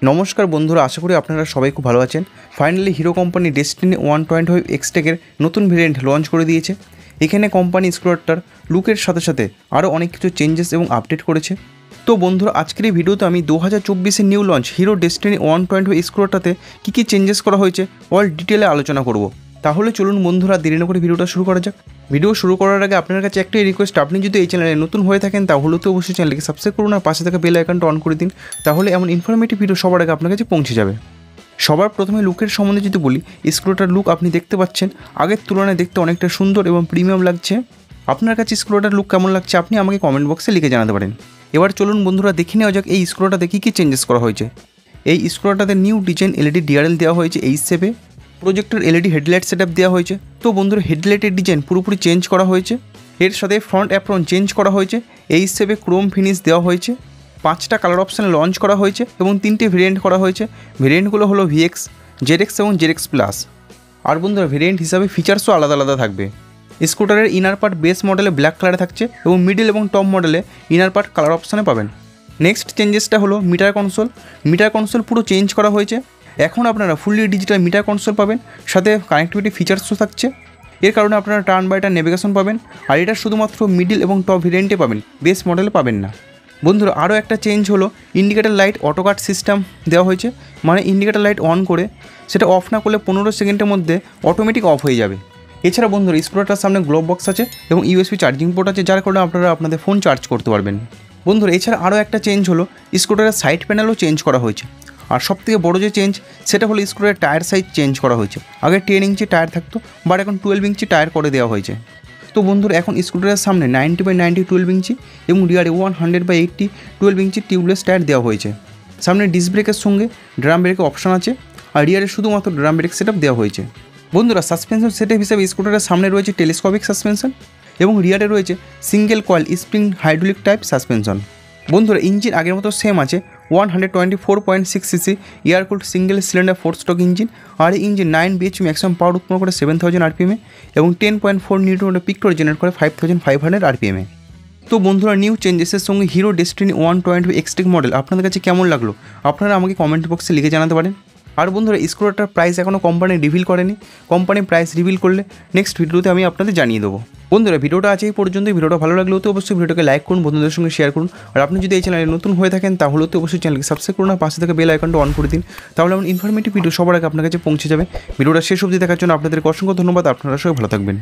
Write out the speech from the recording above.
নমস্কার বন্ধুরা, আশা করি আপনারা সবাই খুব ভালো আছেন। ফাইনালি হিরো কোম্পানি ডেস্টিনি 125 এক্সটেকের নতুন ভেরিয়েন্ট লঞ্চ করে দিয়েছে। এখানে কোম্পানি স্কুটারটার লুকের সাথে সাথে আরও অনেক কিছু চেঞ্জেস এবং আপডেট করেছে। তো বন্ধুরা, আজকের এই ভিডিওতে আমি 2024-এর নিউ লঞ্চ হিরো ডেস্টিনি 125 স্কুটারটাতে কী কী চেঞ্জেস করা হয়েছে অল ডিটেলে আলোচনা করব। তাহলে চলুন বন্ধুরা, দেরি না করে ভিডিওটা শুরু করা যাক। ভিডিও শুরু করার আগে আপনার কাছে একটাই রিকোয়েস্ট, আপনি যদি এই চ্যানেলে নতুন হয়ে থাকেন তাহলে তো অবশ্যই চ্যানেলকে সাবস্ক্রাইব করুন আর পাশে থাকা বেল আইকনটা অন করে দিন, তাহলে এমন ইনফরমেটিভ ভিডিও সবার আগে আপনার কাছে পৌঁছে যাবে। সবার প্রথমে লুকের সম্বন্ধে যদি বলি, স্কুটার লুক আপনি দেখতে পাচ্ছেন আগের তুলনায় দেখতে অনেকটা সুন্দর এবং প্রিমিয়াম লাগছে। আপনার কাছে স্কুটার লুক কেমন লাগছে আপনি আমাকে কমেন্ট বক্সে লিখে জানাতে পারেন। এবার চলুন বন্ধুরা, দেখে নেওয়া যাক এই স্কুটারটাতে কী কী চেঞ্জেস করা হয়েছে। এই স্কুটারটাতে নিউ ডিজাইন এলইডি ডিআরএল দেওয়া হয়েছে, এই শেপে প্রজেক্টর এলইডি হেডলাইট সেটআপ দেওয়া হয়েছে। তো বন্ধুরা, হেডলাইটের ডিজাইন পুরোপুরি চেঞ্জ করা হয়েছে। এর সাথে ফ্রন্ট অ্যাপ্রন চেঞ্জ করা হয়েছে, এই হিসেবে ক্রোম ফিনিশ দেওয়া হয়েছে। 5টা কালার অপশানে লঞ্চ করা হয়েছে এবং 3টে ভেরিয়েন্ট করা হয়েছে। ভেরিয়েন্টগুলো হলো ভিএক্স, জেডএক্স এবং জেডএক্স প্লাস। আর বন্ধুরা, ভেরিয়েন্ট হিসাবে ফিচার্সও আলাদা আলাদা থাকবে। স্কুটারের ইনার পার্ট বেস মডেলে ব্ল্যাক কালারে থাকছে এবং মিডল এবং টপ মডেলে ইনার পার্ট কালার অপশানে পাবেন। নেক্সট চেঞ্জেসটা হলো মিটার কনসোল। মিটার কনসোল পুরো চেঞ্জ করা হয়েছে। এখন আপনারা ফুললি ডিজিটাল মিটার কনসোল পাবেন, সাথে কানেক্টিভিটি ফিচার্সও থাকছে। এর কারণে আপনারা টার্ন বাই টার্ন নেভিগেশন পাবেন। আর এটা শুধুমাত্র মিডল এবং টপ ভেরিয়েন্টে পাবেন, বেস মডেলে পাবেন না। বন্ধুরা, আরও একটা চেঞ্জ হলো indicator light auto cut system দেওয়া হয়েছে। মানে ইন্ডিকেটার লাইট অন করে সেটা অফ না করলে 15 সেকেন্ডের মধ্যে অটোমেটিক অফ হয়ে যাবে। এছাড়া বন্ধুরা, স্কুটারটার সামনে গ্লোভ বক্স আছে এবং ইউএসবি চার্জিং পোর্ট আছে, যার কারণে আপনারা আপনাদের ফোন চার্জ করতে পারবেন। বন্ধুরা, এছাড়া আরও একটা চেঞ্জ হলো স্কুটারের সাইড প্যানেলও চেঞ্জ করা হয়েছে। আর সবথেকে বড়ো যে চেঞ্জ সেটা হলো স্কুটারের টায়ার সাইজ চেঞ্জ করা হয়েছে। আগে 10 ইঞ্চি টায়ার থাকতো, বাট এখন 12 ইঞ্চি টায়ার করে দেওয়া হয়েছে। তো বন্ধুরা, এখন স্কুটারের সামনে 90/90 12 ইঞ্চি এবং রিয়ারে 100/80 12 ইঞ্চি টিউবলেস টায়ার দেওয়া হয়েছে। সামনে ডিস্ক ব্রেকের সঙ্গে ড্রাম ব্রেকের অপশান আছে, আর রিয়ারে শুধুমাত্র ড্রাম ব্রেক সেটআপ দেওয়া হয়েছে। বন্ধুরা, সাসপেনশন সেটআপ হিসেবে স্কুটারের সামনে রয়েছে টেলিস্কোপিক সাসপেনশন এবং রিয়ারে রয়েছে single coil spring hydraulic type suspension. বন্ধুরা, ইঞ্জিন আগের মতো সেম আছে, 124.6 cc air cooled single cylinder 4 stroke engine. আর এই ইঞ্জিন 9 bhp ম্যাক্সিমাম পাওয়ার উৎপন্ন করে 7000 RPM এবং 10.4 নিউটন পিক টর্ক জেনারেট করে 5500 RPM। তো বন্ধুরা, নিউ চেঞ্জেসের সঙ্গে হিরো ডেস্টিনি 125 এক্সটেক মডেল আপনাদের কাছে কেমন লাগলো আপনারা আমাকে কমেন্ট বক্সে লিখে জানাতে পারেন। আর বন্ধুরা, স্কুটারটার প্রাইস এখনও কোম্পানি রিভিল করেনি। কোম্পানি প্রাইস রিভিল করলে নেক্সট ভিডিওতে আমি আপনাদের জানিয়ে দেবো। বন্ধুরা, ভিডিওটা আছে এই পর্যন্ত। ভিডিওটা ভালো লাগলেও তো অবশ্যই ভিডিওটাকে লাইক করুন, বন্ধুদের সঙ্গে শেয়ার করুন। আর আপনি যদি এই চ্যানেলে নতুন হয়ে থাকেন তাহলে তো অবশ্যই চ্যানেলকে সাবস্ক্রাইব করুন আর পাশে থেকে বেল আইকনটা অন করে দিন, তাহলে এমন ইনফরমেটিভ ভিডিও সবার আগে আপনার কাছে পৌঁছে যাবে। ভিডিওটা শেষ অবধি দেখার জন্য আপনাদেরকে অসংখ্য ধন্যবাদ। আপনারা সবাই ভালো থাকবেন।